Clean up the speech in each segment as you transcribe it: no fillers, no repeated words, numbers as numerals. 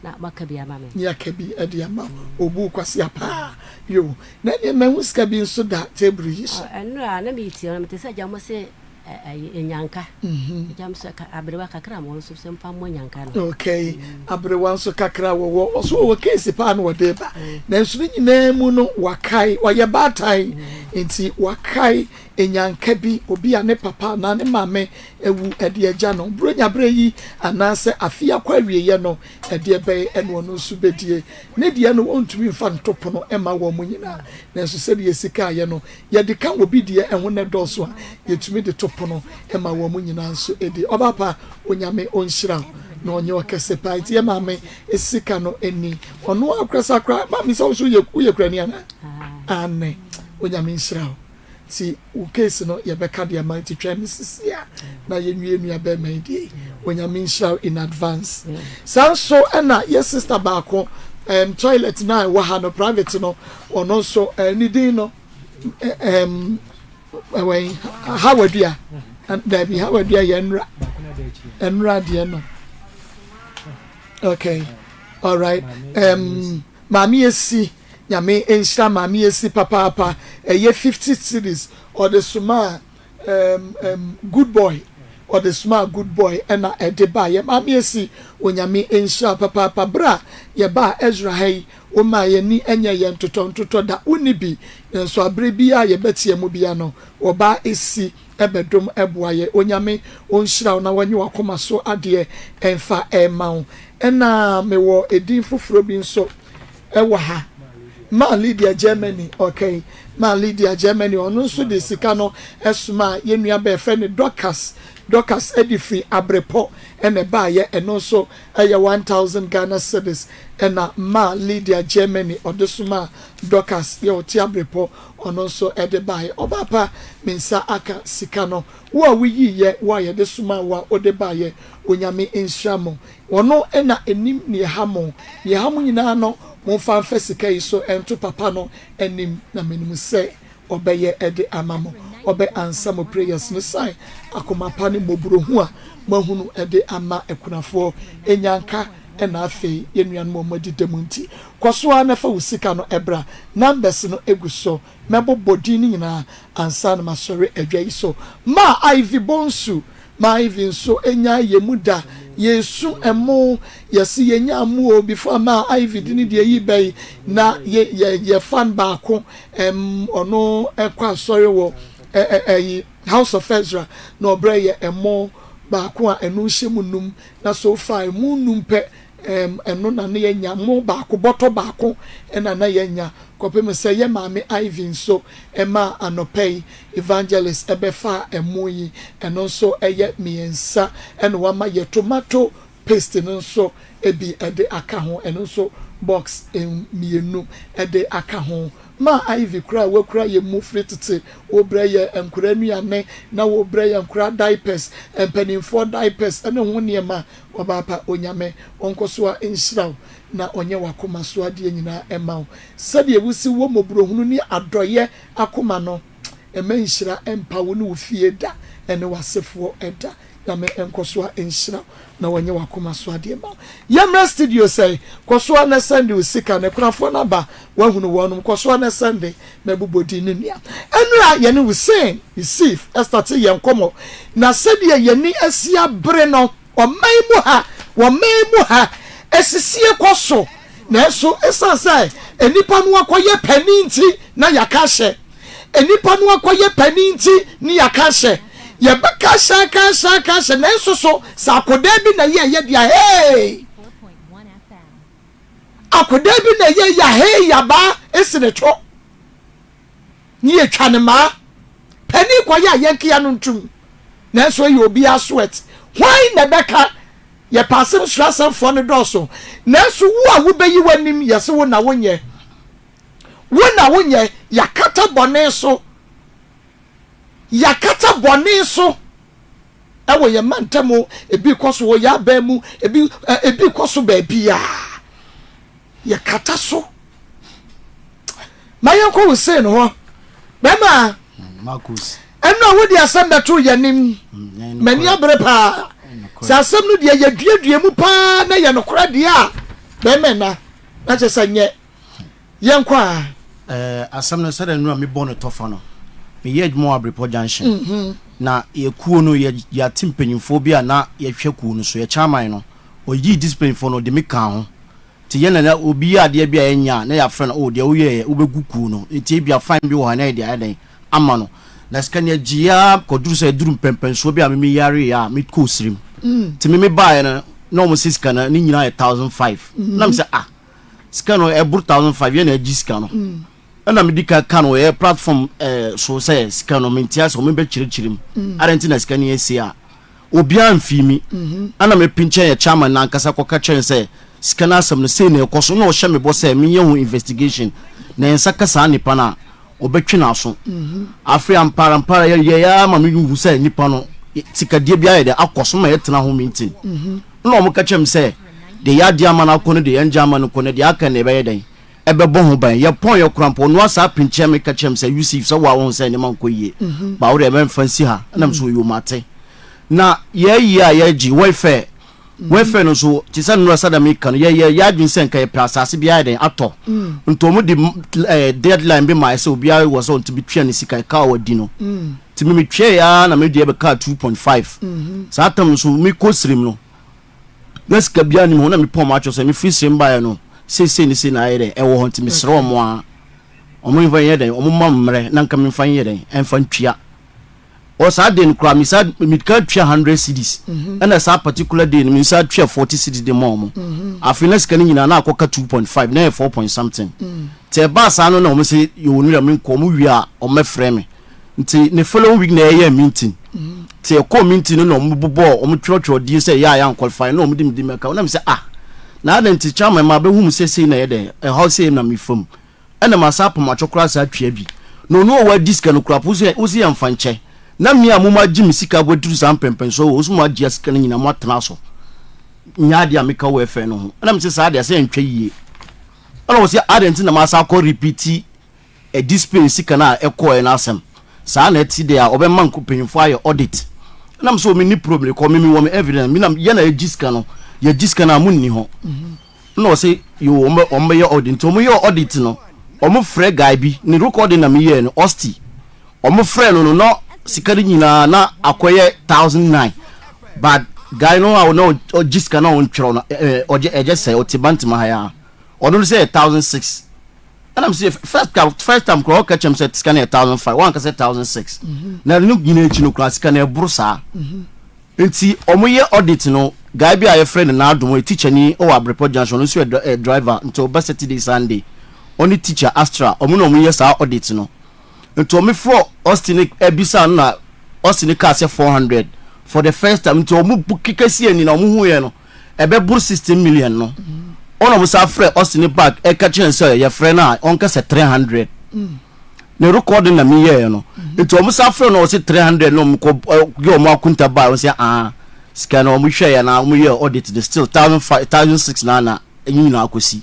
na makabi amame ya kabi edi ama obu kwasi apa yo na ne mehu ska bi nso da table yi so enu a na mi ti na me se jamo se enyanka jam so ka abrewa kakra mo so se mpa mo nyanka no okay abrewa nso kakra wo so wo case pa no de ba na nso nyina mu no wakai oye batai enti wakai enyanka bi obi a ne papa na ne mame ewu ede agya no bronya bre yi anase afia kwawie ye no ede be eno no so bedie ne de no ontumi mfa ntopo no ema wo mu nyina na nso se de sika ye no ye de kan obi de ehwo ne doso a yetumi de topo no ema wo mu nyina nso ede obapa onyame onhyira na onye okese pa iti ye mame esika no eni ono akrasa kra mami so ye kra ni ana ane onyame nhyira si u case no ye beka de amount twamisi ya na ye nwie be medi onyame nhyira in advance sanso na ye sister baako toilet na wa ha no private no ono so ni din no when hawadua and there be hawadua yenra de no okay all right mami esi nyame enhira mami esi papa ye 50 cities or the small good boy or the small good boy and edeba ye mami esi onyame enhira papa bra ye ba Ezra hey o ma ye ni enya ye ntoto da unibi nso abre bia ye betie mu bia no oba esi ebedom eboa ye onyame onhira na wanyi wakoma so ade emfa emawo ena mewo edin fufuro bi nso ewa ha Ma Lydia Germany okay Ma Lydia Germany onu so de sika no esuma ye nua be friend Docas edifri abrepo ene ba ye eno so eye 1000 Ghana cedis ena Ma Lydia Germany odesuma Docas ye oti abrepo ono so ede ba ye obapa mensa aka sika no wo wiyi ye wa ye desuma wa ode ba ye onyame enhyamo ono ena enim ne hamo nyina no mo fan fesika iso ento papa no enim na menim se obeye ede amamo obe answer mo prayers no sign akoma pa ne moburo hu a mahunu ede ama ekunafo enyanka ena afi yenuan mo madi demunti kwaso a na fa usika no ebra numbers no eguso mebo bodi ni nyina ansa na masore adwa iso ma ivy bonsu ma ivy nso enya yemuda yesu emo yesi yenya amu before ma ivy dini de yi bai na ye fan baako ono ekwa sorry wo House of Ezra no breye emo baako a enu hyemu num na so far mu num pe eno na ne yenya mo baako boto baako ena na yenya kopem se ye maame Ivy nso ema anopei evangelist ebefa emoyi eno so eye miensa eno wa ma ye tomato paste nso ebi ede aka ho eno so box mienu ede aka ho ma Ivy kura we kura ye mu fritete wo breye enkura nuane na wo breye enkura diapers empanimfo diapers ene ho ne ma obapa onyame onkoso a enhyiraw na onye wakoma so ade nyina emaw sade ewusi wo mobrohunu ni adoye akoma no emenhyira empawo ne ofie da ene wasefo eda na me enkoso a enhyiraw na onye wakoma so ade emaw yamra studio say koso na sande usika ne kunafo na ba wahunu wonum koso na sande na bubodi ne nia enura ye ne wusen receive start ye nkomo na sade ye ni asia bre no wamaimu ha esisie koso na so esanse enipa no akoye pani nti na yakahye enipa no akoye pani nti ni yakahye ye beka shaka na so Sarkodie bi na ye dia hey 4.1 FM Sarkodie bi na ye ya hey ya ba esineto ni etwa ne ma pani koye ayenkia no ntum na so ye obi aswet why na beka ye passem strasem for ne doso na so wo a wo beyi wanim yese wo na wonye yakata bone so ewo ye mantamo ebi koso wo ya ba mu ebi koso ba bia yakata so mayenko wo say no ho bema Maa Akos eno wo di asem beto yanim mani abere pa sa asem no de ya duadua mu pa na ya nokora de a be me na chesa nye yenkwa asem no sada nu a me bono tofo no me ye adwuma Abripo junction na ye kuo no ya timpanyimfo bi a na ye hwe kuo no so ye chairman no oyi discipline for no de me kan ho ti ye na obi ade bia enya na ya friend o de wo ye obegu kuo no ti bia fine bi wo ha na de adan ama no na skania gia koduru se duru pempenso bi a me yare ya me ko sirim ti me buy na no mo siska na ni nyina 1005 na me say skano e bur 1005 ye na giska no na me dika kan o e platform so say skano me ntia so me be chirichirim arenti na skania sia obi amfimi ana me pinche ya chairman na nkasa kwa kachen say skana asem no say na ekoso na o hye me bo say me ye hu investigation na ensa kasa nipa na obetwe na so Afia mpara ya ma me hu say nipa no tikadie bia ye de akoso ma ye tena ho meeting na o mo kachem say de ya dia mana ko no de ya njama no ko no de aka na be ye den ebe bo ho ban ye pon ye krampo no asa pinche me kachem say Yusuf so wa won say ne man ko yie ba wo de be mfansi ha na me so yo mate na ye ji welfare no so ti san no sada me kan ye adwin sen kai asase bia den ato nto mu di deadline be my so bia was on to be twa ne sika ka wadi no ti me twa ya na me de be ka 2.5 sa tam so me ko srim no na sika bia ni mo na me pom ma cho so me free srim ba no se ni na ye den e wo ho ti me sro mo a omo infa ye den omo mamre na nka me fa ye den enfa ntwa o sa den kra mi sa mi ka twa 100 cedis and a particular day mi sa twa 40 cedis de mom afina sika ni nyina na akoka 2.5 na 4 point something te ba sa no na o se yo nu ya mi ko mu wi a o me frɛ me nti ne following week na ye meeting te ko meeting no mo bobo o mo twotwo di say ya qualify no mo dim meka na mi say na den ti chairman ma be hu mu say na ye de e how say na mi fam and ma sa pom atwokra sa twa bi no wa diska no kra pusi usi ya mfanche na mi amuma jimi sika boduru sam pempen so wo suma dia sika nyina mo atena so nya dia meka wo efe no ho na me se sa dia se ntwa yie ana wo se adenti na ma sa ko repeat e display sika na ekọ e na asem sa na ti dia obemma nkopanyfo aye audit na me so me ni problem ko me wo me evidence me na ye na ejiska no ye jiska na munni ho na wo se yo ombe ye audit to mo ye audit no omo frɛ guy bi ni recording na me ye no Osti omo frɛ no sikari nyina na akoye 1009 but guy no I no jiska na on twro na oje say otibantima haya ono say 1006 and I'm say first time ko catch him say scan 1005 one ka say 1006 na no nyina echi no class scan e brusa enti omoye audit no guy bi a friend na adom e teacher ni o Abripo junction no so driver until Saturday Sunday only teacher Astra omoye sa audit no nto me for Austin ebisa na Austin ka say 400 for the first time nto mu kikasi ani na mu hu ye no ebe bur 16 million no ono mu sa frɛ Austin back e ka chen say ye frɛ na on ka say 300 ne recording na me ye no nto mu sa frɛ no say 300 no mu ko ge mu akunta ba o say sika na mu hwɛ ye na mu ye audit the still 1006 na enyi na akosi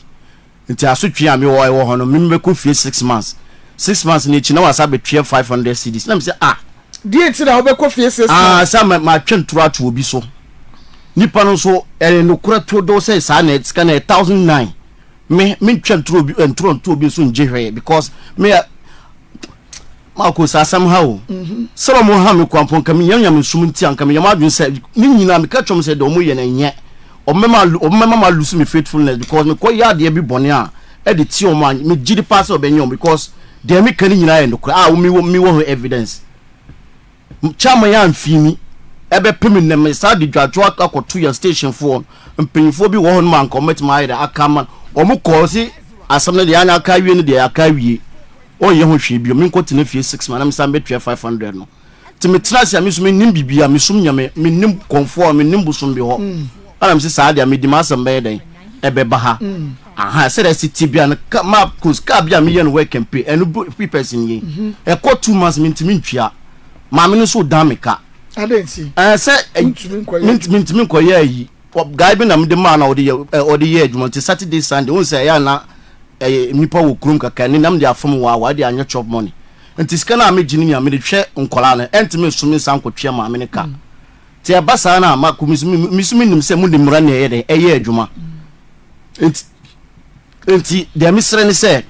nti asotwe am wo ho no me ko fie 6 months 6 months ni chi na wasa be 500 cedis na me say die ti na obekọ fie 6 months sa ma twentro ato obi so nipa no so no kura to do say sa na sika na 1009 me twentro obi entro obi so nje hwe because me Maa Akos somehow so mo ha me kwampon kam yanyam nsum nti anka me yama adwen say ni nyina me ka twom say do mo ye na nye o mema ma lose me faithfulness because me ko ya de bi bone a e de ti o man me gidi pass obenyom because de me kan nyina ye no kura me wo evidence chama ya amfimi ebe pemi na me sa de dwadwo akoto ya station for mpanyifo bi wo ho man commit my ida akama o mo ko si asam na de anya aka wie ne de aka wie o ye ho hwe bi o me nkoti na fie 6 man na me sa be 500 no ti me trust ya me so me nim bibia me sum nyame me nim comfort me nim busum bi ho ana me se sa de me di masam be den ebe ba ha say that city bia na Maa Akos ka bia me ye no work campaign enu person ye e ko 2 months me ntimi ntwia ma me no so dan me ka adensi say ntimi nko ye yi guy bi na me de ma na odi ye adwuma ti Saturday Sunday won say ya na nipa wo krum kaka ni nam de afom wa de anya chop money nti sika na me gini ya me de hwe nkola na entimi so me san ko twia ma me ne ka ti abasa na ma misumi nim se mu de mura na ye de eye adwuma enti de misre ne se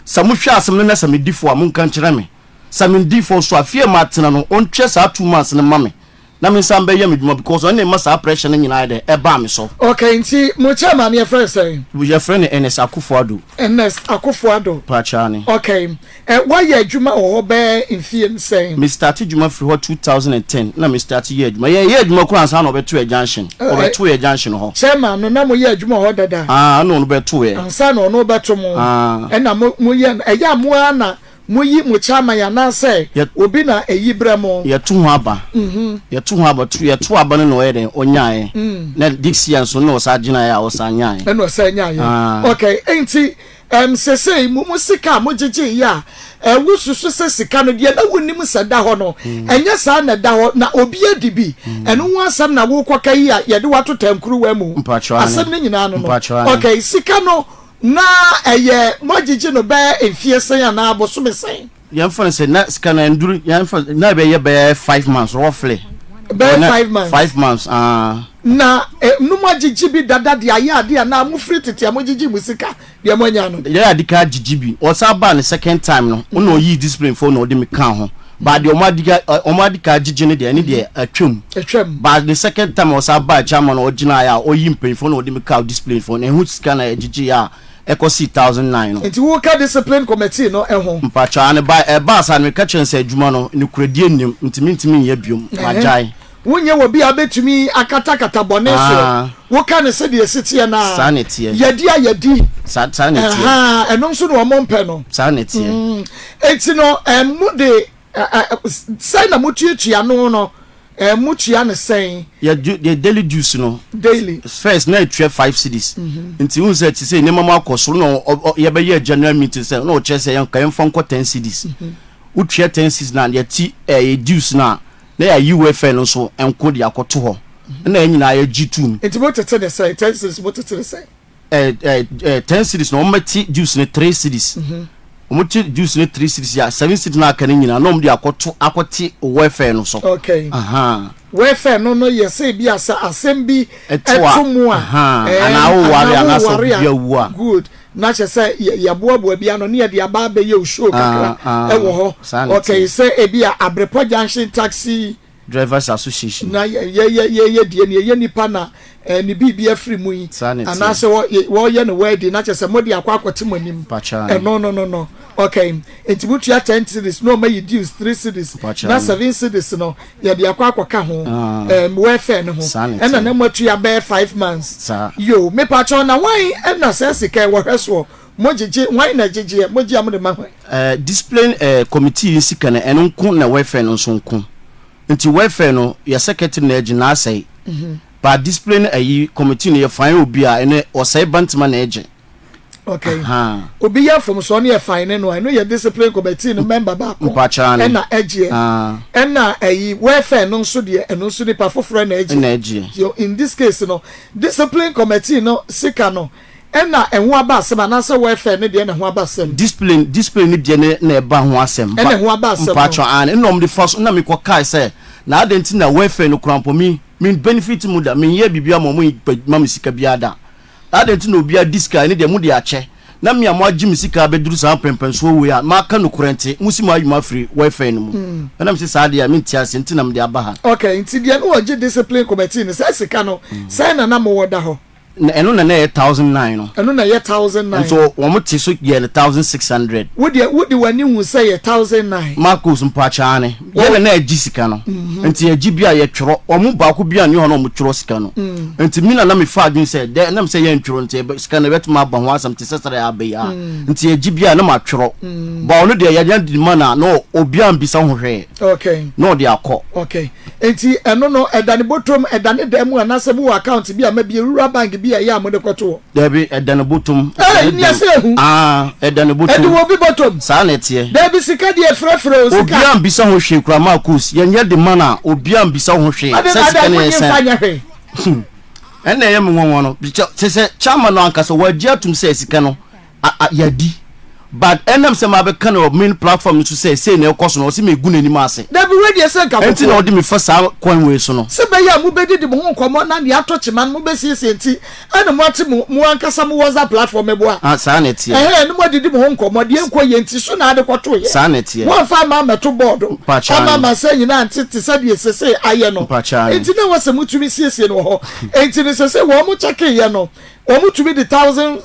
samuhwa asem na samedifo amun kan kire me samedifo so afie matena no on twe sa 2 months ne mame na me sam be ye medwuma because on ma sa pressure ne nyina de e ba me so. Okay, nti mo chairman ye friend say your friend NS Akufo Addo. NS Akufo Addo Pachani. Okay, why ye adwuma o be in fie say me start adwuma free 2010 na me start ye adwuma ye adwuma kura ansa na obeto e junction obeto e junction ho chairman no na mo ye adwuma ho dada no beto e ansa na no beto mo na mo ye eya mo ana muyi mu chama ya na say obi na eyibremo ye tu ho aba ye tu ho aba tu ye tu aba no ere onyae na dixian so no sa gina ya o sa nyae na no sa nyae. Okay, enti sesei mu musika mo gigi ya wususu se sika no de na wonim sada ho no enye sa na da ho na obi adibi eno ho asam na wo kwaka yi ya ye de wato tankuru wa mu asem ne nyina no. Okay, sika no na eye mojiji no be enfie sen ya na aboso me sen yan fa se na scan enduru yan fa na be ye be 5 months roughly be 5 months 5 months na no mojiji bi dada de aya de na mu free tete mojiji musika de monya no ya adika jiji bi o sa ba ne second time no no yi discipline for no de me kan ho but the omadika jiji ne de ani de atwam but the second time o sa ba chairman o gina ya o yi mpin for no de me kan discipline for na hu scan na jiji ya Ecosi 2009 no enti wo ka discipline committee no ho mpacha ne ba sa me ka chense adwuma no ne kuradie nim ntimi ye biom majai wonye wo bi abetumi akata bone so wo ka ne se de sitie na sanity yedi sanity eno nso no mo mpe no sanity enti no mu de sai na mutuatua no mutua ne sen ya daily juice no daily first na 5 cedis nti hu say ti say ne mama akoso no ye be ye general meeting say no che say yan kan fon ko 10 cedis utua 10 cedis na ya ti juice na ya UFL no so enko de akoto ho na anyina ya G2 nti mo tete ne say 10 cedis mo tete ne say 10 cedis no mati juice ne 3 cedis omuti juice ne 3 cedis ya 7 cedis na kan nyina no mde akoti UFL no so. Okay, wefe no ye say bi asa asembi etumu ana wo ware ana so bia wu a good na che say ya boaboa bia no ne ye de aba be ye show kakra ewo ho. Okay, say e bia Abrepo Junction Taxi Drivers Association na ye die ne ye nipa na ni bibia free mu yi ana se wo ye no wedding na che say modi akwakote manim no. Okay, enti butua 10 cedis no ma reduce 3 cedis na 7 cedis no ye de akwakoka ho welfare no ho ena na matua be 5 months yo me pacho na why ena sense kai wo hweso mojiji why na jiji moji amde ma discipline committee sika na eno nko na welfare no so nko nti welfare no ya secretary na agina asai ba discipline committee no ye fine obi a ene osai bantama na age. Okay, obi ya from so na fine no I know your discipline committee no member ba ko na age na welfare no so de eno so de pa foforo na age. So in this case no discipline committee no sika no na enho aba asem na se welfare ne de na ho aba asem discipline ne de na e ba ho asem na ho aba asem patro an no me first na me ko kai say na adenti na welfare no krampo mi benefit mu da me ye bibia mo me sika bia da adenti na obi a diska ne de mu de ache na me am agim sika beduru sa pempenso we a ma ka no kurente musimo ayuma free welfare no mu na me se sa de a me ntia se ntina me de aba ha. Okay, nti de no oje discipline committee ne say sika no say na mo woda ho eno na 1009 no eno na 1009 so wo mo ti so ye 1600 wodi wani hu say 1009 Marcos mpacha ne ye na agi sika no nti agi bia ye tworo o mo ba ko bia ne ho no mo tworo sika no nti mina na me fa adwin say de na me say ye ntworo nti sika na beto ma ba ho asam ti sesere abai a nti agi bia na ma tworo ba ono de ye di mana no obi ambisa ho hwe. Okay, no de akọ. Okay, nti eno no edane botom edane demu anase bu account bia ma bia rural bank bia ya mo de kwoto debi edane botom ni ase hu edane botom edu obi botom sa na tie debi sika de frefre o sika obi ambisa ho hwe kura Maa Akos yenye de mana obi ambisa ho hwe sika na ese ena ye mo won no se chairman no ankasa waji atum se sika no yadi but enam say ma be kan of main platform to say na ekoso no say me gu nani ma ase da bi we dey say ka enti na odi me fa sa coin we so no se be ya mu be di mo nkomo na ne ato chima mo be sie enti ana mo ate mo ankasa mo WhatsApp platform ebo a sa na tie no mo di mo nkomo de enko ye enti so na ade kwoto ye sa na tie wo fa ma meto board ama ma say nyina ante te say de sese aye no enti na wo se mutumi sie no ho enti ne sese wo mo check ye no wo mutumi the 1000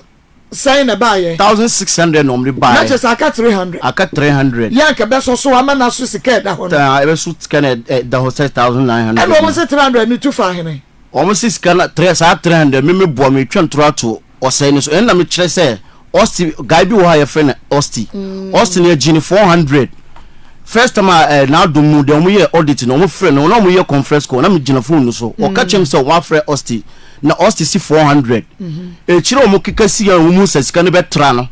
sign a buy 1600 normally buy not just aka 300 yeah ka be so ama na so sika da ho e be so scan da ho 1900 and almost 300 ni tu fa hene almost scan 300 me bo me twentro to o say ni so en na me kire say Osti guy bi wo ha ye friend Osti na gini 400 first time na do mu de o mu ye audit no mo friend no mo ye conference call na me gina phone no so o ka chem say wa friend Osti na Osti si 400 e chire o mo keka si ya o mu sasika no betra no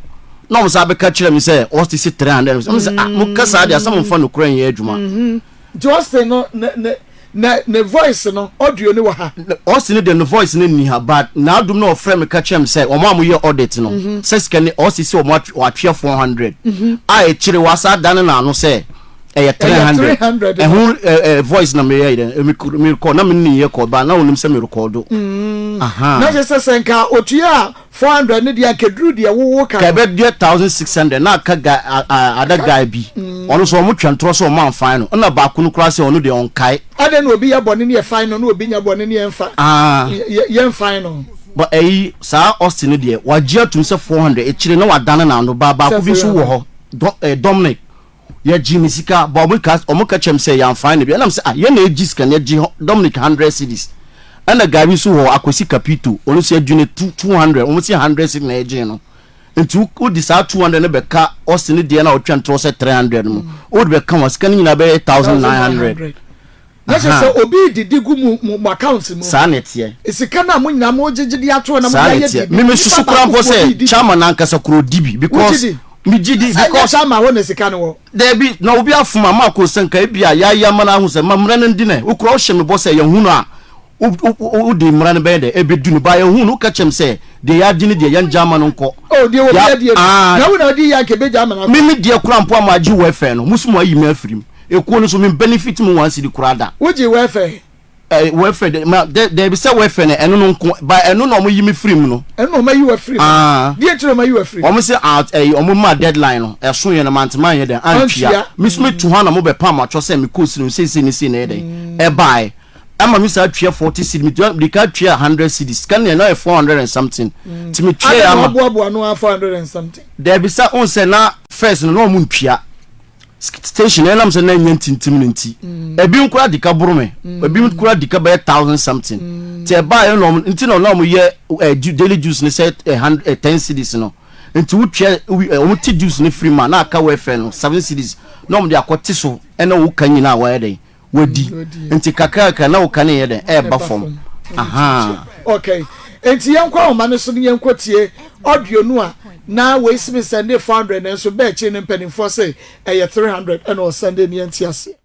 na mo sa be ka chire me say Osti si 300 so mo say mo ka sa dia some fun no kran ye adwuma just no ne voice no audio ni wa ha Osti ne the voice ne ni ha but na adum na o friend me ka chem say o ma mo ye audit no sasika ne Osti si o mo atwe 400 a e chire wa sa dan na no say 300 who voice na me me record na me ni ye call ba na wonim se me record na je se senka otua 400 ne dia kedru dia wo ka be dia 1600 na ka ada guy bi ono so mo twantro so mo amfan no na ba kunu kra se ono de on kai ade na obi ya bone ne ye fine no na obi nya bone ne ye mfa ye fine no but sa Austin de wagia tum se 400 e kire na wadane na no ba ko bi so wo ho Dominic ya jini sika ba omuka chem say ya fine bi anam say ya na eji sika na ji Dominic 100 cedis ana gabi so ho akosi capito onu say adwune 200 omu say 100 cedis na eji no ntu o di sa 200 na be ka Austin de na otwa ntro say 300 mu o de be ka wa sika nyina be 1900 na je say obi didi gu mu account mu sa netie sika na mu nyina mo jejidi ato na mo ya ye me me susu kura mpo say chairman ankasa kuro dibi because mi gidi because ama won sika no there be na obi afuma Maa Akos nka bia ya mana hu se mamra no ndine ukro hye me boss ya hu no a u de mra no be de ebedu no ba ya hu no ka chem se de ya gini de ya njama no nko de wo de na wo na di ya ke be jama na mi de kura mpo amaji wefe no musumu ayi me afirim ekuo no so me benefit mu wan sidi kura da wo ji wefe wefe de be say wefe ne eno no nko ba eno no mo yimi free mu no eno ma yi we free die tro ma yi we free o say o ma deadline no eso ye no mantman ye den antwia misme tu ha na mo be pa ma cho say me course no say ni say na ye den e buy ama mi sa twia 40 cedi mi de ka twia 100 cedis kan na 400 and something ti mi twia ama boabo no 400 and something there be say on say na first no mo ntwia station elam se na nyantintim nti ebi nkura dika burume ebi nkura dika be 1000 something te ba ye no nti no na mo ye daily juice ne say 10 cedis no nti wutwe o ti juice ne free man na aka we fe no 7 cedis no mo de akote so e na wo kan nyina wa ye den wadi nti kakaka na wo kan ye den e ba fom okay enti yankwa o mane so ne yankwa tie audio no a na we simi send 400 and so be chi ne mpani for say 300 and o send ne enti ase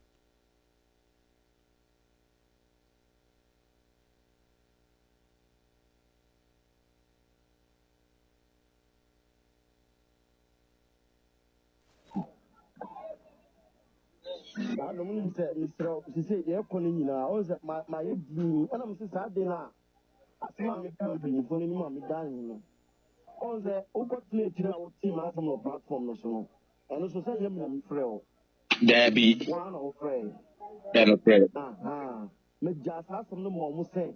no mun se misro se ye koni nyina o se ma ye di ana mun se sa de na asema me kan bi fo ni ma mi dan no o se o ko play tira o team as no platform no so eno so se ye me mi frɛ o Debbie one o frɛ and friend me jasa som no mo mu se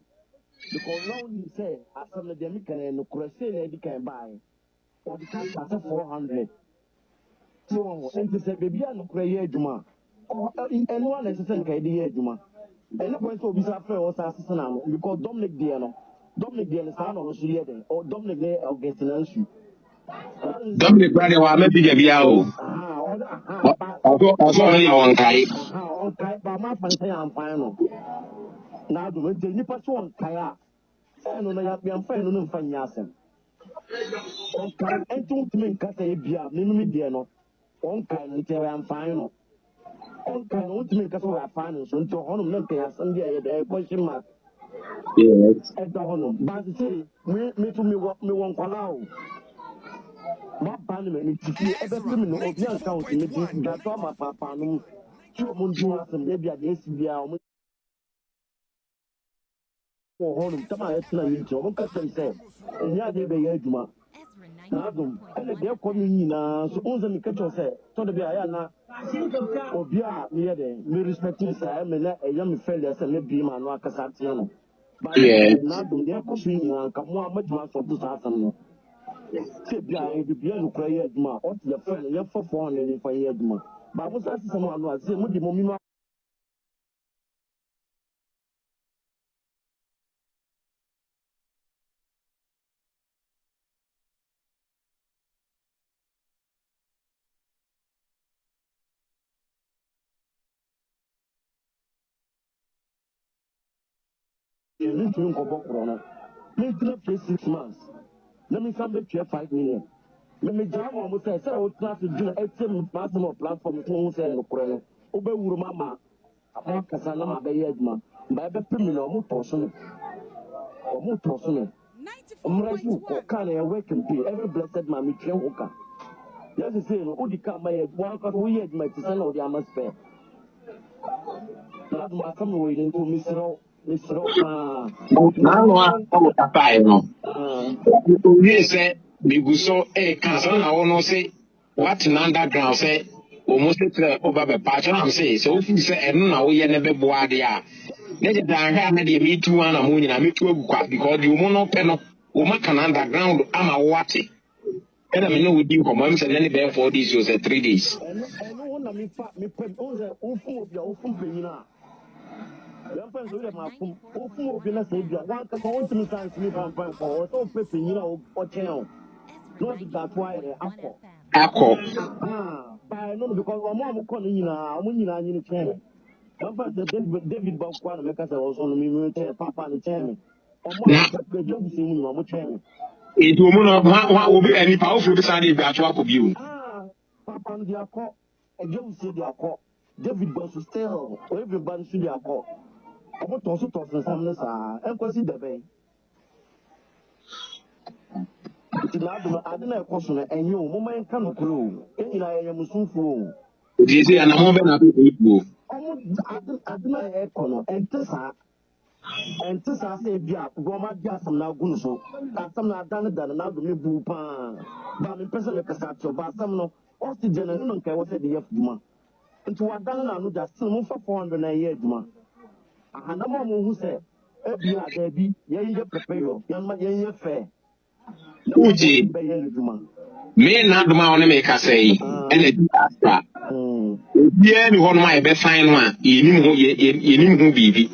because now you say asem de mi kan no kura se na di kan bai o di kan ta 400 so enti se bebi an kura ye adwuma eno an se sen kai di ye adwuma eno point so bi sa frɛ o sa asese na no because Dominic de sa no so ye den or Dominic ne August na nsu Dominic Brady wa me bi bia o also only on kai ba ma fan sai am fan no na do me de ni pa so on kai a eno na ya am fan no mfa nya asem on kai ento tumi nka sai bia me de no on kai no te am fan no on kai no tumi nka so ya fan no so nto hono na kai asem dia ye de question mark yes eto hono ba se me to me won kwala o What band me TV ever film no obi account me that my papa no so mo do asem dey bia dey sibia o mo honum tama etina yi jo mo ka say nya dey be ya adwuma na dum ele dey ko mi nyina so onza mi ka cho say to dey bia ya na obi a me ye dey me respect say me na eya me failure say me bi ma no akasa tie no ba na dum dey ko mi nyina ka mo amadwuma so do sa asem no se bia e bia no kra ye adwuma o te fa ye fa 400 ni fa ye adwuma ba mo sa se mo anu ase mo di mo mi no you need to go back corona me play 6 months let me come back to 5 million let me jam mo say o class do etem maximum platform to say no corona o be wuru mama apa kasa na ma be ye adwuma ba be pemi na o mo to so no Omraji ko kana ya working pay every blessed man me twen hoka. Yes say no odi ka ma ye one ka we ye my to send odi amaspe. Na do asam we ni to misro na no a o papa no we say me guso cancer na wono say what in underground say almost over the patch am say so if you say eno na wo ye ne be boa de a ne de dan ha na de me tu ana mo nyina me tu agukwa because the woman no pe no o ma kan underground ama wate and I know we do come am say ne be 4 days or 3 days eno na me fa me pe o ze o fu obi a o fu penyina yan fa so de ma fu o fu obi na say bia wan ka so ntimi san simi fan fan ko o so pe penyina o chen o no di that why akọ by no because omo ko ni nyina omo nyina nyini chen yan fa David Bakwa na me ka say o so no mi chen papa ni chen omo ka jobu si mu omo chen it will not wa be any powerful be say be atwa ko bi o papa ndi akọ jobu si di akọ David Bakwa still everybody si di akọ omo to so sam na sa enkwasi debe tinado adena ekoso na enyo mo man kan kuro enyina ye musunfo di say ana mo be na be ko omo adena ekono entesa say bia goma bia sam na gunu so asam na dan na do me bu pa ba me pese me kasa to ba sam no oxygen no nkai wo se de yafuma nti wadan na no just mo fa 400 na ye aduma ana mo hu se ebia da bi ye prepare yo ye fair uji me na aduma wona me ka say ene di aspa bia ni hono ma be fine no a yenim ho bibi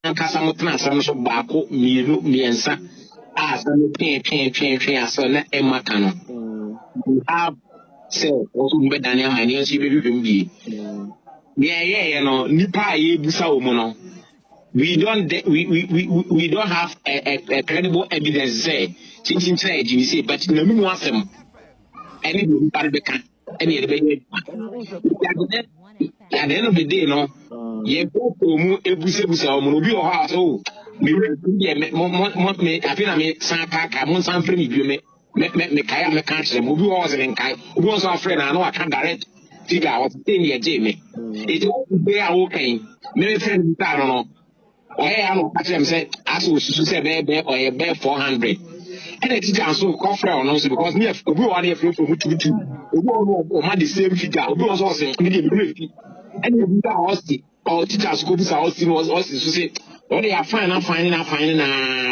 Nkansah mo tena asem so baako mienu miensa asem twen asem na emaka no have say oso mbe Daniel Mani nsi be bibim bi yeah no nipa aye busa wo mo no we don't have a credible evidence say chin say you say but na mu asem any be par be kan any be at the end of the day no ye go mu ebusebusa o mo no bi o ha so me afi na me san ka mo san frame bi me kaya me kan chere mo bi o ze nkai obi o so afre na no aka direct figure o te ni eje me it be a wo kan me friend ta no oye ya no ka chere me say aso susu say be o ye be 400 and it is so confront on also because me obi o dey free from tutu obi o ma the same figure obi o so say me dey break and you that hosti or teachers go this hosti was hosti so say oh they are fine na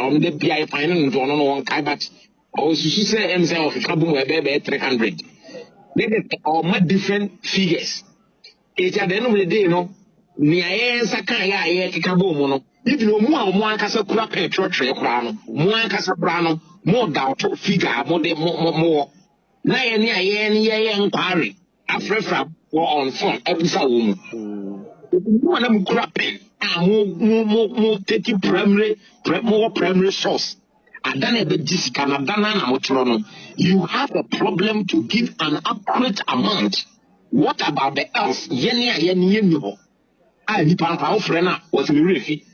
on the PI fine no no one kai but o susu say em say of kabum we be 300 they all my different figures it at the end of the day no ni aye saka ya aye kikabo mu no if no mu a mu ankasa kura petrol tre kura no mu ankasa kura no more doubt figure more de more na ye ni aye ni ye inquiry afrefra on phone ebusa wo mu mo na mu kura pen mo take primary source adana be jisika na dana na mo tro no you have a problem to give an accurate amount What about the else? Yeni I ni pampa o frena was me refi.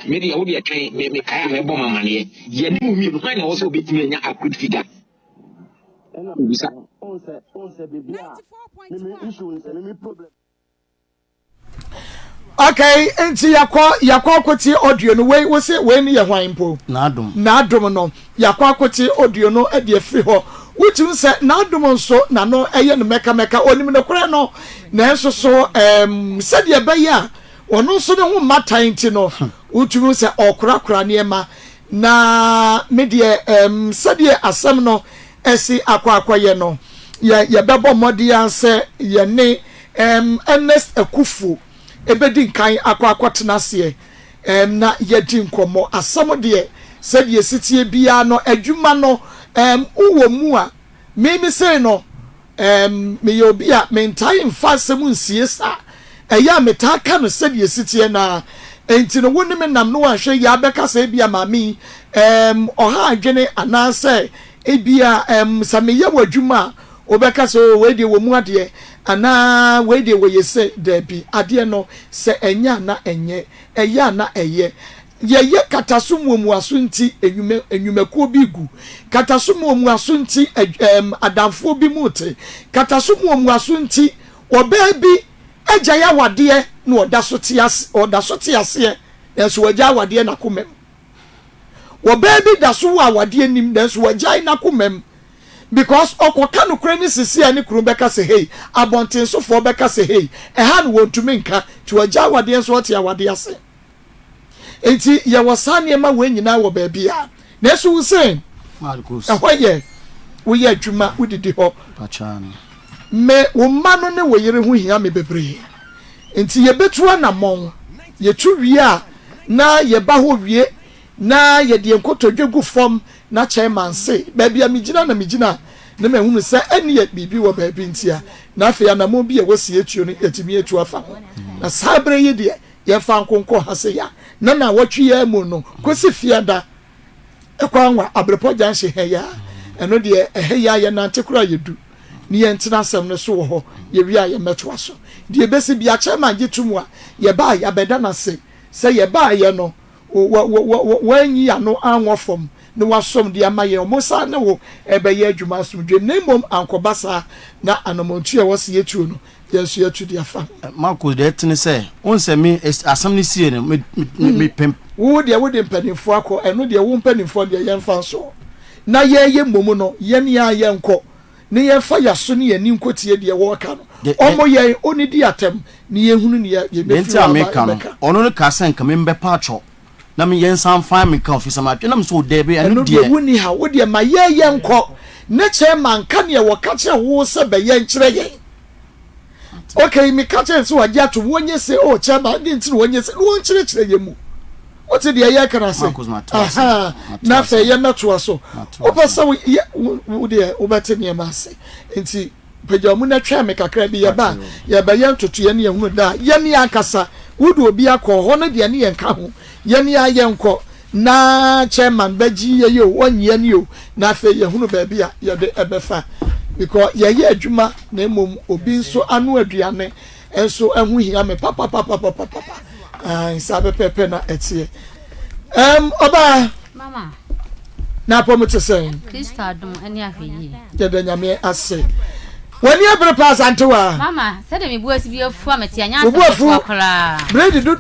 Media wo de twen me kaya me bɔ mama ne. Yeni mu mi no na also betimi anya accurate figure. Bisa. On se bibia. Me issue me problem. Okay, enti yakwa kwoti audio no we say we ni ye hwan po. Na adom no yakwa kwoti audio no e de free ho. Wutu se na adom nso na no eye no meka onim no kore no na enso so se de be ya ono nso ne ho matan ti no wutu se okura ne ma na me de se de asem no esi akwa ye no ye bebo modian se ye ne Ernest Akufo ebedi nkan akwatena se na yedi nkomo asam de se de sitie bia no adwuma no uwo mu a me say no me yo bia me ntai mfa asem nsie sa eya metaka no se de sitie na enti no woni me nam no ahwe ya beka se bia mami oha adwene anase ebia sameye wadwuma obeka so we de wo mu ade ana we de wo yese debi ade no se enya na enye eya na eye ye katasumu mu asunti enyumakuo bi gu katasumu mu asunti adamfo bi mute katasumu mu asunti oba bi agya ya wade na oda so te ase enso wagya wade na komem oba bi da so wa wade nim enso wagya na komem because okoka no kra ni sisi ani kru beka se hey abonten so fo beka se hey ha no wontumi nka to wagya wade enso ote wade ase enti ye wasane ma wenyina wo ba bia na so wo sen Maa Akos ahoye wo ye adwuma wo didi ho pachani me wo ma no ne wo yere ho hia me bebre enti ye betu anamon ye tu wie a na ye ba ho wie na ye de nkotodwegu fom na chairman say ba bia migina na me hunu se eni ye bibi wo ba bi ntia na afi anamon bi ye wosi etuo no yetimi etu afa na sabre ye de ye fa nkonko ha se ya na wotwe ya mu no kosi fiada ekwanwa abrepo janhye heya eno de heya ye nante kura yedu ni ye ntina asem no so wo ho ye wi a ye metwa so de besi bia chairman gitumu a ye ba ya beda na se ye ba ye no wanyi ya no anwo fom ne wasom de amaye omosa ne wo ebe ye adwuma asomdwe nemom ankobasa na anomontu ye wose yetuo no yesu yetu de afa Maa Akos de tene se onse me asam ni sie ne me pem wo de mpanimfo akọ eno de wo mpanimfo de ye mfa so na ye momu no ye ne ye nko ne ye fa yaso ne ye ni nkotie de wo ka no omo ye oni di atem ne ye hunu ne ye be fi America no ono no ka sen ka me mbepa acho na me yen san fan me ka ofisa ma na me so de be eno de woni ha wo de ma ye nko ne che man ka ne wo ka che wo se be ye nkyere ye okay me ka che so wagya to wonye se o che ma ndi ntiri wonye se wo nkyere ye mu o te de ye kana se na fe ye meto so o pesa wo de o bete ne ma se nti peja mu na twa me kakra bi ye ba ye ntoto ye ne hunu da ye ne akasa wudu obi akọ ho no de ne ye nka ho ye ne aye nko na chairman baji ye yo onye ne yo na fe ye hunu ba bia ye de ebefa because ye adwuma na emom obi nso anu aduane enso ehu hia me papa sabe pepe na etie oba mama na pomete sen Kristo adom ani ahweyi ye de nyame ase wani abre pass antewa mama se de me buasi bi afu ameti anya so akra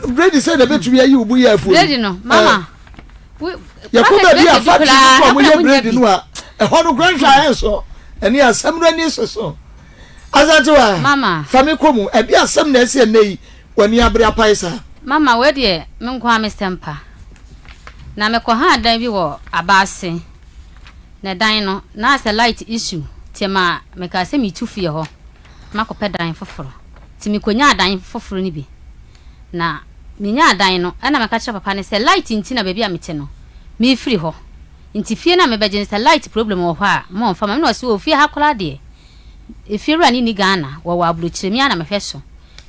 bread say de betu ya yi ubu ya afu bread no mama ya ko ba bi afa ti so mo ye bread no a e ho no grandpa enso eni asem no ni so azantewa mama fami komu e bi asem na ese nei wani abre paisa mama we de me nkwa me stempa na me ko ha dan bi wo abase na dan no na ase light issue tema me ka se mi tu fie ho makope dan foforo ti mi konya dan foforo ni bi na me nya dan no ana me ka che papa ne se light nti na baby a mete no mi free ho nti fie na me beje se light problem wo ho a mo mfa ma me no se wo fie ha kola de e fie rani ni Ghana wo wa abro chire mi ana me hweso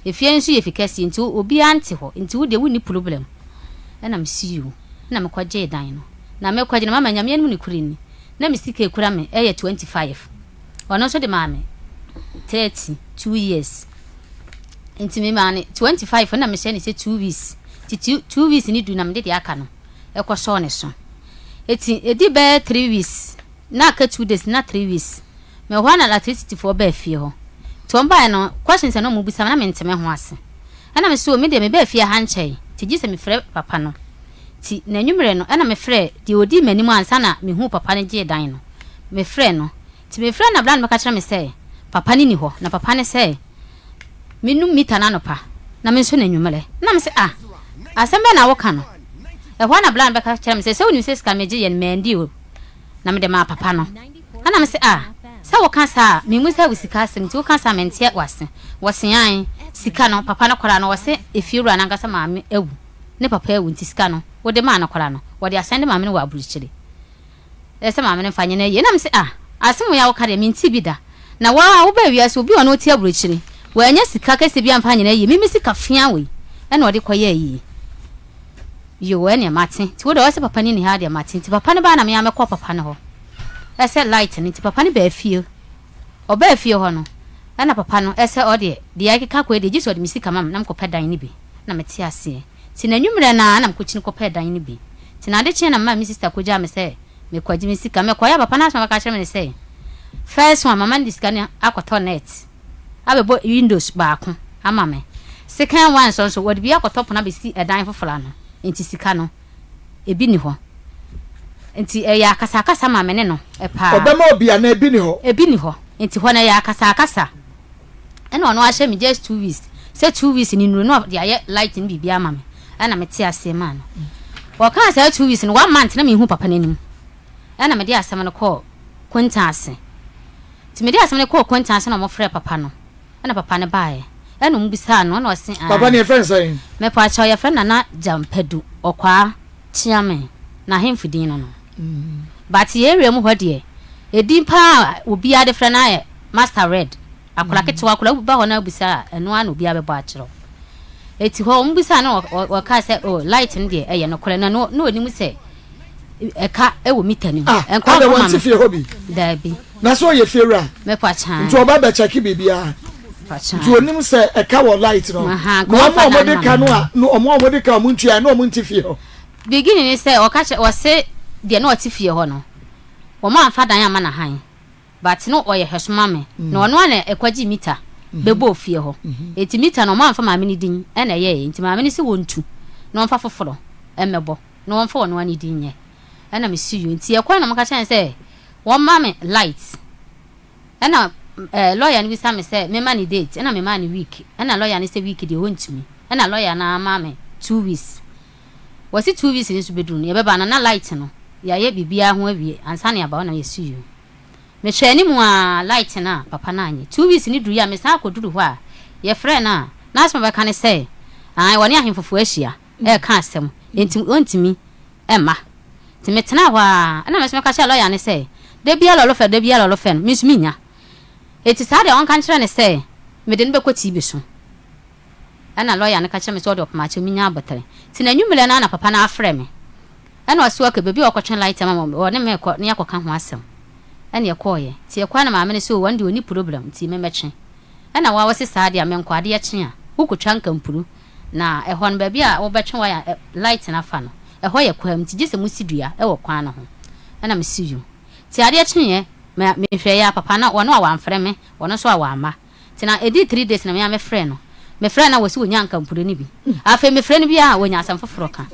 e fie nso ye fikasi nti obi anti ho nti wo de wo ni problem ana me see you na me kwaje dan no na me kwaje na mama nyame anu ni kuri ni na me sike kura me 25 ono so de mame 30 2 years enti me ma ne 25 na me share ne say 2 weeks ti 2 weeks ni du na me de aka no e ko so ne so eti edi be 3 weeks na ka 2 days na 3 weeks me ho na electricity for be fie ho to mba no questions no mu bisa na me nteme ho ase ana me so me de me be fie ha nchai ti gise me frɛ papa no ti na nwumre no ana me frɛ di odi manim ansa na me hu papa ne gye dan no me frɛ no ti me frɛ na bla no ka kyerɛ me sɛ papa ni ho na papa ne sɛ minum mita na no pa na me so na nwumre na me sɛ asembe na wo ka no e ho na bla no ka kyerɛ me sɛ woni sɛ ska me gye yen mandi o na me de ma papa no ana me sɛ sɛ wo ka sa me mu sɛ wo sika asem ti wo ka sa me ntie wase an sika no papa no kora no wo se efiura na nkasa maame ewu ne papa ewu nti sika no wo de ma na kora no wo de asende maame no wa aburukyire ese maame no fanye na ye na me se asem ya wo ka de me nti bi da na wa wo ba wiase obi ono ti aburukyire wo anya sika kase bi amfa nye na ye mimi sika fia we e na wo de koye yi yo ene mate ti wo de wo se papa ni ha de mate ti papa ne ba na me amekọ papa ne ho ese light ni ti papa ne ba fie oba fie ho no ana papa no ese ode de yakeka ko de jiso de misika mam nam ko pedan ni bi na meti ase ti na nwumre na nam ko chini ko pedan ni bi ti na de che na mama mi sister ko ja me se me kwaji misika me ko ya papa na asma ka kire me se first one mama ndisika ni akoto net abebo windows ba ko ama me second one so wode bi akoto pona be si edan fofora no enti sika no ebi ni ho enti ya kasa mama ne no pa obema obi ana ebi ni ho enti ho na ya kasa ena ono ahye me just 2 weeks say 2 weeks ni nuru no ya light ni bibia mama ana me tie ase ma no wo kan say 2 weeks ni 1 month na me hu papa nanim ana me dia asem no call kwantase ti me dia asem no call kwantase na mo frɛ papa no ana papa ne baaye ena mo bisa no na o se papa ne friend say me pa cha ya friend na jampadu okwa chiame na hemfudin no but ye area mu hode edin pa obi ade frɛ na master red akola ketewa akola ba ho na bisa eno ana obi abeba akiro eti ho mbisa na o ka se light ndi eye no kola na no onimu se eka ewo mita ni enko da wanti fie hobi da bi na so ye fiera me pa chan nti oba ba cheki bibia pa chan nti onimu se eka wo light no no omode ka no omode ka muntua no omunti fie ho beginning ni se o ka che o se de na o ti fie ho no o ma fa dan ama na han but no oye hwesoma me no ono ana ekwaji mita bebo fie ho eti mita no ma fa maame ni din e na ye enti maame ni se wontu no mfa foforo emebo no mfa ono ani din ye e na me see you enti ekwa na maka chan se won maame light e na lawyer ni bisa me se me ma ni date e na me ma ni week e na lawyer ni se week de wontumi e na lawyer na maame 2 weeks wasi 2 weeks ni so bedu ni e beba na light no ya ye bibia ho awie ansa ne aba na ye see you me hwani mu a light na papa na anye 2 weeks ni duru ya me sa akoduru ho a ye friend na asma ba kan say woni ahemfofo ahia e ka asem enti ontimi emma ti metena ho a na me se me ka cha lawyer ne say de bia lolo fe miss minya eti sa de on kan kire ne say me de ne be kwati bi so ana lawyer ne ka kire me so de opma che minya abatere ti na nwumle na papa na afre me ana oso aka bebi okotwen light mama woni me ko ne yakoka ho asem ana ye koye ti ye kwa na maame ne so wande oni problem ti me metwe ana wa wose saade a me nkwade ye kye a ukotwa nkampuru na ehon no bebi a wo betwe wa ya light na fa no eho ye kwam ti gise musidua e wo kwan no ho ana me see you ti ade ye kye me hwe ya papa na wono wa amfre me wono so wa ama ti na edi 3 days na me am frɛ no me frɛ na wose wonya nkampuru ni bi afa me frɛ ni bi a wonya asam foforo ka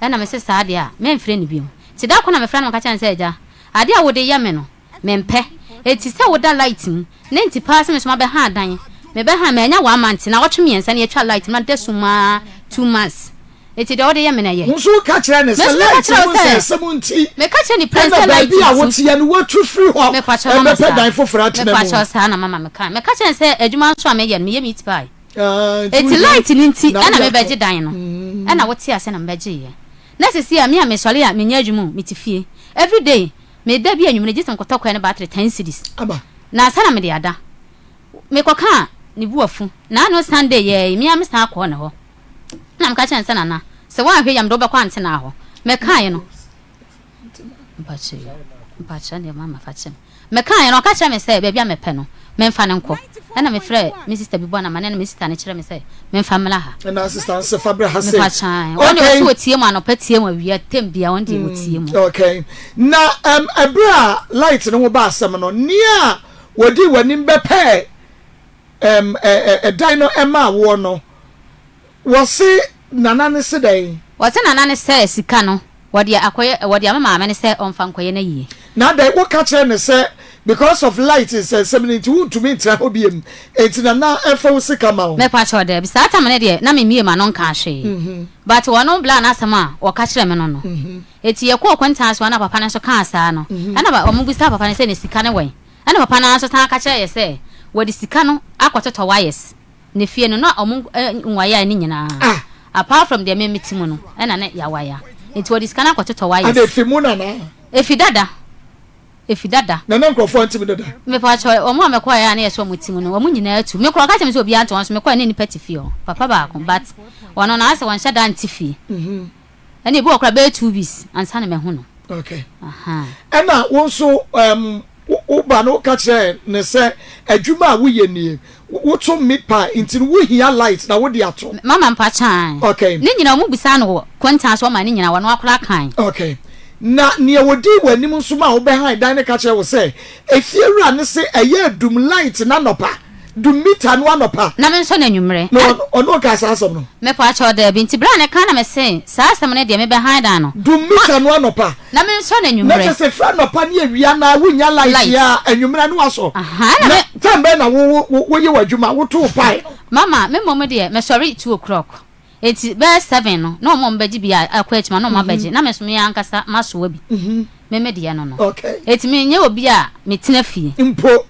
ana me se saade a me frɛ ni bi ti da ko na me frɛ na ka chan se eja ade a wo de ye me no mempe eti se wo da light mu ne nti pass me so ma be ha dan me be ha me anya 1 month na wotwe miensa ne etwa light na de suma 2 months eti de ode ye me na ye nso ka kire ne se light mu se semunti me ka kire ni president light bi a wote ye no wotwe free ho me pa cho dan foforo atena mu me pa cho sa na mama me ka kire se adwuma so a me ye no me ye meat pie eti light ni nti ana me beje dan no ana wote ase na me beje ye na sisi a me sole a me nya adwuma me ti fie every day me da bi anwumre gisem kotokwa ne battery 10 cedis aba na sana me de ada me koka ni buafu na no Sunday ye me am sa akọ ne ho na mka chen sana na se wa hwe yam do be kwa ante na ho me kan no mpache ne mama fache me kan no ka che me se be bia me pe no memfa ne nko na me frɛ me sister bi bona ma na me sister ne kyerɛ me sɛ memfa mla ha na sister se fabra ha say okay so tie mu anopa tie mu awia tem bia won de mu tie mu okay na abra light ne wo ba asɛm no nia wodi wani bɛpɛ dino ema wo no wo se nana ne se dai wo se nana ne se sika no wodi ama ne se onfa nkoye na yie na dai wo ka kyerɛ ne se because of light is 72 to me tra obiem etina na efa wo sika ma wo me pa cho de bi sa ta me de na me mie ma no nka hwe but wono bla na asema wo ka kyerɛ me no no eti ye ko kwanta so na papa ne so ka asa no na ba omu bi sa papa ne se ne sika ne wen na papa na so ta ka kyerɛ ye se wodi sika no akototo wires ne fie no na omu nwaya ni nyina apart from the memetimu no na na ya waya eti wodi sika na akototo wires ade fimu na na efidada na na nkrofo ntimi dada me pa cho omo amekwa ya na yeso mutimu no omu nyina atu me kro ka cheme so obi anto so me kwa ne ni petifie papa ba ko but wono na ase won shada antifie ene bi okra be 2 weeks ansa na me hu no okay ena won so wo ba no ka che ne se adwuma wo ye nie wo to meat pie inti wo hia light na wo de ato mama mpa chan okay ni nyina omu bisa no kwanta so ma ni nyina wono akora kan okay na nia wodi wanim nso ma wo behind dan ne ka che wo se efiewura ne se eye dum light na nopa dum meter no anopa na me nso na nwumre no ono ka sa asem no me pa cha da bi nti bra ne ka na me se sa asem ne de me behind dan no dum meter no anopa na me nso na nwumre na se fra nopa ne awia na wunya light ya anwumre no aso na tambe na wo ye wadwuma wo to pai mama me mom de me sorry 2 o'clock eti be 7 no no mom beji bia akwachima no mom beji na me so me ankasa maso wa bi me de ya no okay eti me nye obi a me tena fie mpo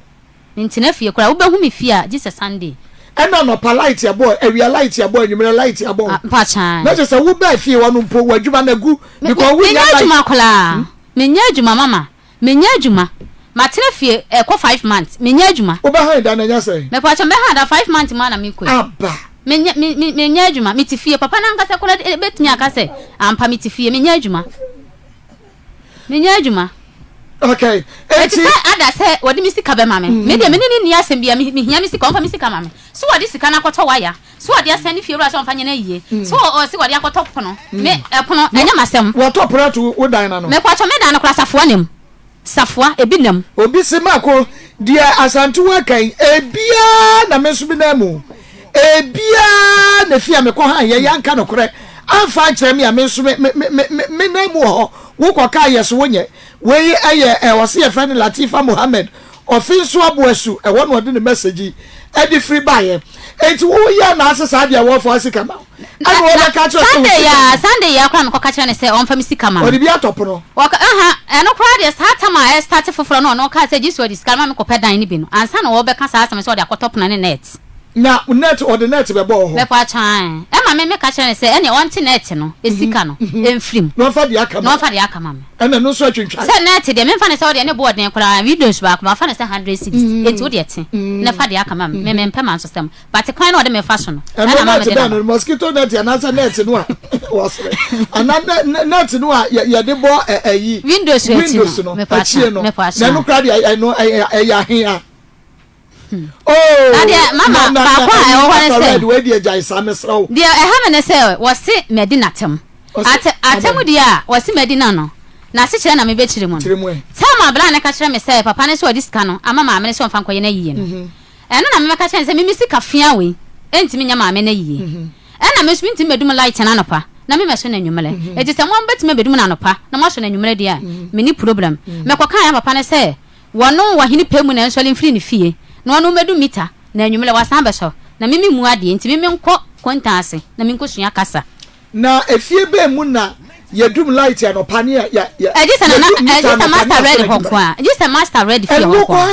ntina fie kura wo behu me fie a Jesus Sunday ena no light ya boy area light ya boy nyumere light ya boy pa chan na just wo ba fie wo no mpo wadwuma na gu because we nya adwuma kola me nya adwuma mama me nya adwuma ma tena fie ko 5 months me nya adwuma wo ba ha da na nya say me pa chan be ha da 5 months ma na me ko aba me nya adwuma me ti fie papa na nkasa kola betumi aka say ampa me ti fie me nya adwuma okay eti ada say wodi mi sika be mame me de me ni asem bia me hia mi sika onfa mi sika mame so wodi sika na koto waya so wodi asani fie wura so onfa nyana yie so o si wodi akoto pono me pono enya masem wo to pono to wo dan na no me kwacho me dan no kra safua nem safua ebinam obi se mako dia asantu wakan ebia na me so bi na mu ebia na fie me ko ha ye yanka no kre amfa kire me me so me na mu ho wo kwa ka yeso wonye we aye wose ye friend Latifa Mohammed ofinso aboasu e won wode ne message e di free buy enti wo ya na asesa dia wo fo asika ma ani wo be ka cho Sunday ya kwa me ko ka kire ne se on fa mi sika ma odi bi atopono eno kwa dia start ma e start foforo no ka se jiso di sika ma me ko pedan ni bi no ansa na wo be ka sa asem se odi akotop na ne net na net or the net be bo ho be kwa chan e ma me ka kire ne se ene on net no esika no enfrim no fa dia aka ma ene no so atwintwa se net de me fa ne se odi ne board ne kura videos ba ma fa ne se 160 eti odi eti na fa dia aka ma me mpe ma so sem but kwan na odi me fa so no na ma de no mosquito net ya na sa net no a wasre ana net no a ya de bo ayi windows no me pa na no kra dia no ya hia Nadia mama ba kwa e wo ne se we dia jai samesro dia e ha me ne se wose medina tem atemu dia wose medina no na se kire na me be kire mu sama bra ne ka kire me se papa ne se odi sika no ama ma me ne se onfa nkoye na yiye no eno na me ka kire se me sika fia we entimi nya ma me na yiye ena me so ntimi medum light na nopa na me so na nwumele eti se mo betime bedum na nopa na mo so na nwumele dia me ni problem me ko kan ya papa ne se wono wahini pemu na nso le mfiri ne fie no no medu mita na nwumele wasan be so na mimi mu ade enti mimi nko kontanse na mi nko sua kasa na efie be mu na yedum light ya no pane ya ejisa master ready hokwa ejisa master ready fie hokwa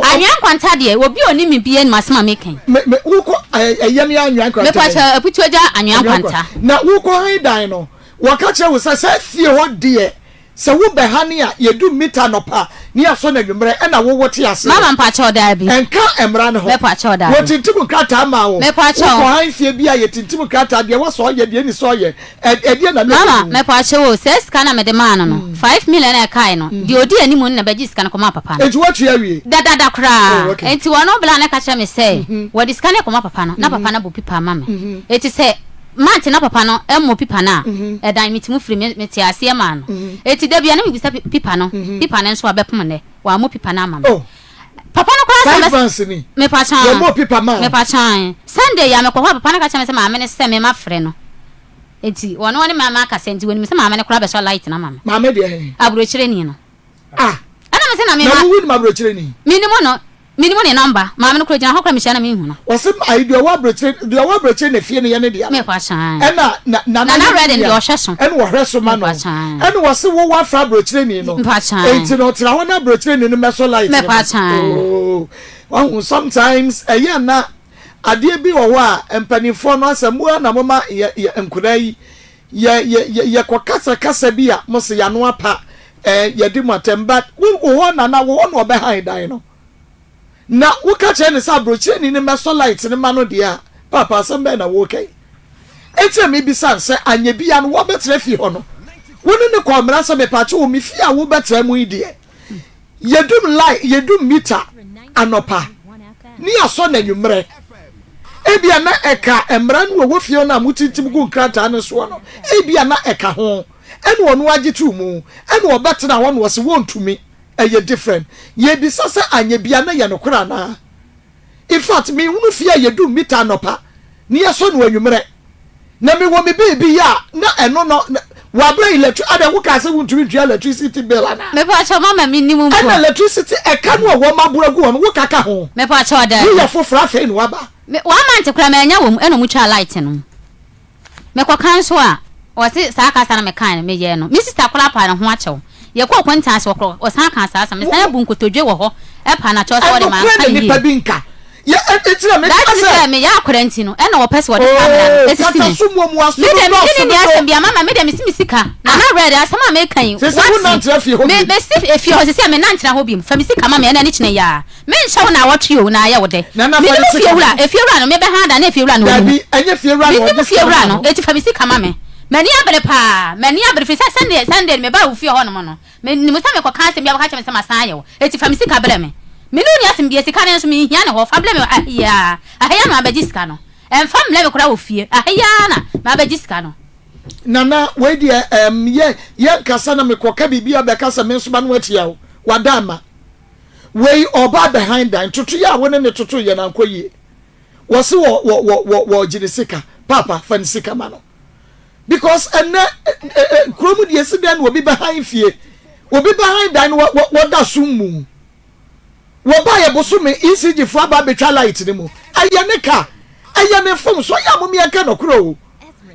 anyan kwanta de obi oni mi bie ni masema meken me wuko eyani anyan kwanta me kwacha aputuoja anyan kwanta na wuko dan no waka che wo sa fie ho de se wo be ha ne a yedu meter no pa ni aso na dwumre e na wo wote ase mama mpacho da bi enka emra ne ho mepacho da wo tintim krata ma wo mepacho ko han fie bia ye tintim krata de wo so ye de ni so ye e de na mama mepacho wo se ska na me de man no 5 million e kai no de odi animu na beji ska na koma papa no enti watu awie da kra enti wono bla na ka che me say wo de ska na koma papa no na papa na bo pipa mama enti say Manti na papa no emo pipa na e dan mitimu firi meti ase ma no eti da bia na mi bisa pipa no pipa na nso abepom ne wa mo pipa na mama papa no kwa sa me pa chan ye mo pipa ma me pa chan Sunday ya me kwa papa na ka cha me se mama ne se me ma frɛ no eti wono ne mama ka senti woni me se mama ne kura be so light na mama mama de aburo chire ni no ana me se na me ma wudi ma aburo chire ni minimum ne number maame no kura jina hokra me hia na me hu no wasem ai do wa broche ne fie ne ye ne dia me kwa chan na ready ndi o hweso ene wo hweso ma no ene wose wo wa fra broche ne no enti no tira ho na broche ne no meso light me kwa chan oh sometimes eya na ade bi wo wa empanifo no asemu na mama ye nkurai ye kwakasa bi a mo se ya no apa ye di motemba wo na wo no behind dan no na woka che ne sa broche ni meso light ne ma no dia papa sembe na wo kai eche me bi san se anya bia no wo betre fi ho no woni ne ko mra se me pa che wo mi fi a wo betre mu idie yedum meter anopa ni aso na nwumre ebia na eka emra no wo fi ho na mutintim gu krata ne so no ebia na eka ho ene wono age tu mu ene wo betre na ho no wo se wontumi eye different ye bi sase anya bia na ye no kora na in fact me hunu fia ye do meter nopa ni ye so no anwumre na me wo me baby ya na eno no wa bra electric ada wo ka se wontumi dua electricity bill ana me pa cha mama minimum ko electricity e ka no wo mabura gu wo kaka ho me pa cha oda ye fofra fe no aba wa mante kura me anya wo eno mu twa light no me kwa kan so a o se sa ka sa na me kan me ye no mi sister kura pa na ho achew ye kwa kwanta so kro o san kan sa me san bu nkotodwe wo ho e pa na cho so de ma kan ni pa binka ye etira me asa me ya kwrenti no e na wo pese wo de camera no esisi me de asem bia mama me de misika na na ready asama me kan se wo na ntra fi ho me sif e fi ho se me na ntra ho bim fa misika mama e na ni chine ya me ncha na wotwe o na ye wo de me fi ewura e fi ewura no me be ha da na e fi ewura no dabi enye fi ewura no me fi ewura no e ti fa misika mama mani abere pa mani abere fi Sunday me ba wo fi ho no mo no me ni mo sa me ko kan se bia ba ka che me se masan ye wo e ti fa misika bere me me no ni asem bia sika na so me hia ne ho fa bere me ahia no abaji sika no em fa mle me kura wo fie ahia na ma abaji sika no nana we dia ye kasa na me ko ka bibia be kasa me so ba no atia wo wadama we oba behind that tutu ya woni ne tutu ye na nkoyi wo se wo jini sika papa fa ni sika ma no because kromu die sidan wo bi behind fie wo bi behind dan wo da sumu wo ba ye bosume ECG fo aba betwa light ni mu ayane ka ayane fom so ya mum ye ka no kro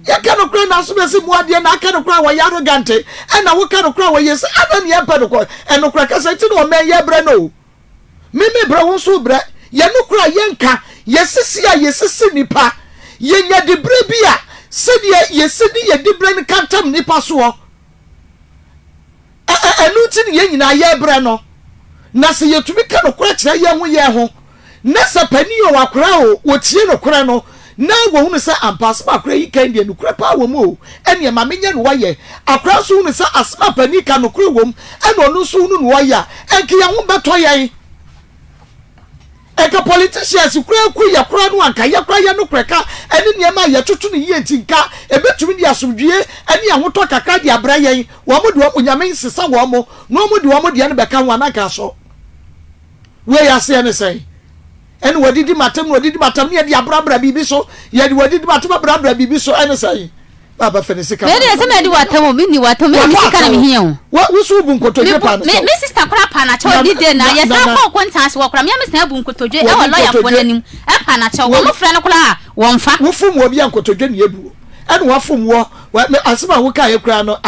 ye ka no kro na so be se mu ade na ka no kro wa ya arrogante na wo ka no kro wa yes ada ne ya pa no kro eno kro ka se ti no men ye bre no me bra wo so bre ye no kro ye nka yesisi a yesisi nipa ye nya de bre bia sedi yesidi ye de bre ni kantam nipa so enu ti ni ye nyina ye bre no na se yetumi ka no kro kire ye ho na se pani o wakora o wotie no kro no na wo hunu se ampasma akra yi kan de no kro pa wo mu ene ma menya no waye akra so hunu se asma pani ka no kro wo mu ene onu so hunu no waye enke ya ho beto ye eka politicians ku ya kura no anka ya kura ya no kreka ene niam a ya tutu ne ye tinka ebetumi dia asomdwie ene ya hoto kakra dia bra yen wo mo de wo nyame nsesa wo mo no mo de wo mo de ne beka ho anaka so we ya se ne sei ene wadidi matam ne dia bra bibi so ye de wadidi matam bra bibi so ene sei baba fenisika me de se me de watam mi ni watam mi sika na mi hian wo so bu nkotodwe pa no me sister kura pa na chaw di de na ye sa ko kwanta wo kura me me bu nkotodwe e wo lawyer fo nanim e pa na chaw wo mo frɛ no kura wo mfa wo fum wo bia nkotodwe ne ebu ene wo fum wo asema wo ka ye kura no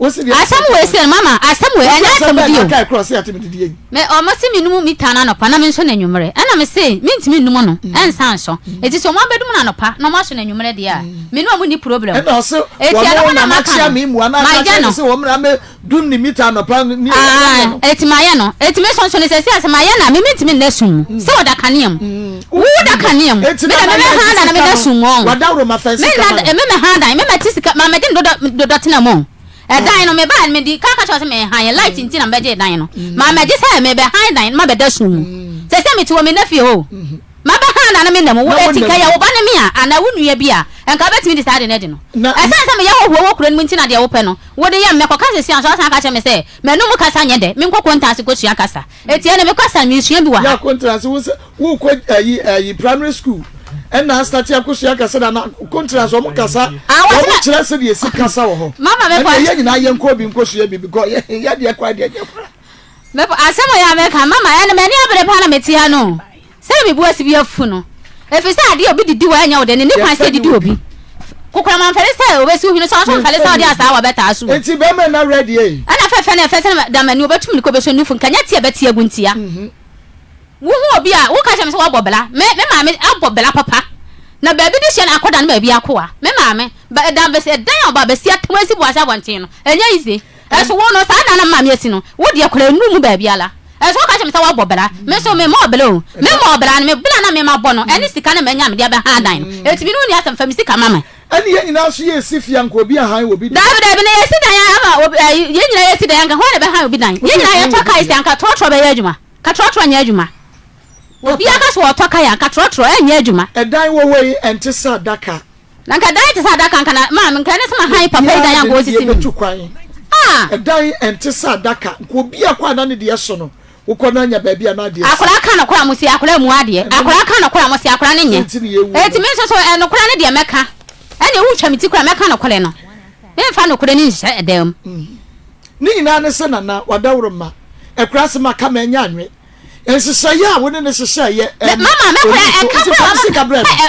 asam we say mama asam we anya asam dio kai cross ya timi die me o mo se mi num mi tana no pa na me so na nwumre ana me say mi ntimi num no ensan so eti so mo bedum na no pa na mo so na nwumre dia me no mo ni problem e no so wo na ma chia mi mu ana ka se wo mra me dum ni mita no pa ni eti maye no eti me so ne se se maye na me ntimi na sum se wo da kaneam wo da kaneam me ha na me da sum won wadawro ma fancy ka me ha da me tisika ma me din do tena mo dan no me ba me di ka cho se me han light nti na be je dan no ma me je se me be han dan ma be da sum se se me ti wo me na fie ho ma ba han na me na mo wo etika ya wo ba ne me a ana wo nua bi a enka betimi di sade ne de no esense me ya wo kura nti na de wo pe no wo de ya me ko ka se si an so san ka che me se me no mu kasa nye de me nko kontanse ko sua kasa etie ne me kasa me sua bi wa ya kontanse wo ko ayi primary school and na start ya kusia kasa na contrast o mo kasa o mo kire se de esi kasa wo ho mama me kwa ye nyina ye nko bi nko sua bi because ye de kwa de ye kwa me asemo ya me ka mama ya ne me ni abere pa na meti ha no se me bu asi bi afu no efisa ade obi didi wa anya wo de ne kwa se didi obi kokora man fere se obesi hu no so so fere se ode asa wa beta asu enti be me na ready eh ana fefe na fese na da mani obetum ni ko be so nufu nkanya tie beti aguntia wo obi a wo ka che me se wa bobela me ma me abobela papa na baby di hye na akoda na baby akoa me ma me ba da be se dan oba be sia tamasi bo asa bonten no enya ize eso wo no sa na ma me asi no wo de akora nu mu baby ala eso ka che me se wa bobela me so me ma obela o me ma obela na me bla na me ma bo no eni sika na me nya me de be ha dan etibi no ni asem fa me sika mama ani ye nyina so ye sifia nko obi ahan obi da be na ye si dan ama ye nyina ye si dan ka ho na be ha obi dan ye nyina ye toka isi anka trotro be ye adwuma ka trotro nya adwuma obi aka so toka ya ka trotro nya adwuma edan wo we ente sa daka na ka dan te sa daka nka na ma me nka ne sama han papa dan ya go sisi mi edan ente sa daka nko obi akwa na ne de so no ukọ na nya baby na de akora ka na kora musi akora mu ade akora ka na kora musi akora ne nye eti me so no kora ne de meka ene wu twamiti kora meka no kole no me fa no kora ni nhye edem ni na ne se na wadawro ma ekura se ma ka ma nya anwe ensisa ya wo ne sisa ye mama me kora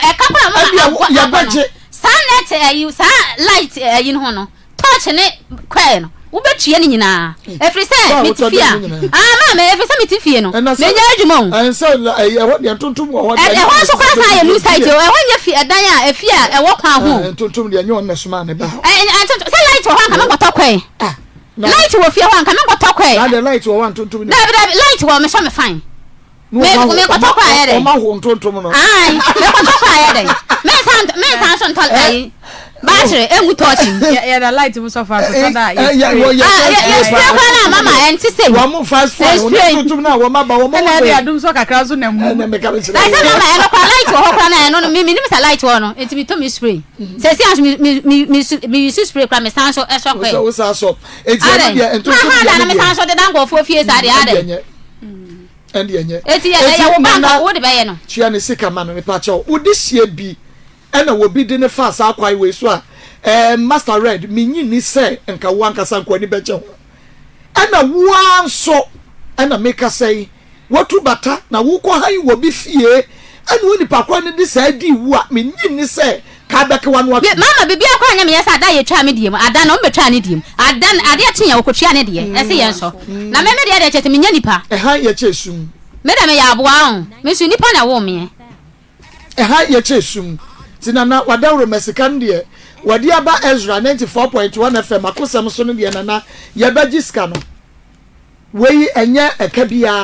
ekapra ma ya baje sanet ayu sa light ayin ho no touch ne kwa no wo betue ni nyina efri se mitifia ma me efri se mitifie no me nya adwuma en se wo de tontom wo e ho so kwa sa ye lose site e ho nya fi edan a efia e wo kwa ho tontom de nya on na suma ne ba se light wo han ka me gotokwe light wo fie ho han ka me gotokwe na the light wo wan tontom na light wo me so me fine me gotokwe ayere o ma ho tontom no ai me gotokwe ayere me san so ntol ai battery enwu touching ya the light mu so far so that ya mama enti say wo mu fast phone tontom na wo ma ba wo mo na dia dum so kakra so na mu na me ka be na say mama e kwa light wo kwa na no me nim say light wo no enti me to me spray say see as me use spray kwa me san so e so kwa wo sa so enti na dia tontom na me san so de dan go fo fie sa de ade endi enye eti ya wo bank wo de be ye no tua ne sika ma no me pa cha wo de sie bi ena wo bi de ne fa sa kwai we so a master red minyi ni se nka wo ankasa nko ni beche ho ena wo anso ena make say watu bata na wo ko han wo bi fie ena wo ni pa kwa ne de sa di wo a minyi ni se ka beke wa no mama bibi akwa nya me yesa ada ye twa me diem ada no me twa ne diem ada ade atenya wo ko twa ne de ese ye nso na me de ade chese minya nipa han ye chesum me da me ya aboa ho me su nipa na wo me han ye chesum tinana wadawro mesikan de wadi aba Ezra 94.1 FM akosem so no de nana ye bagiska no wei enye ekabia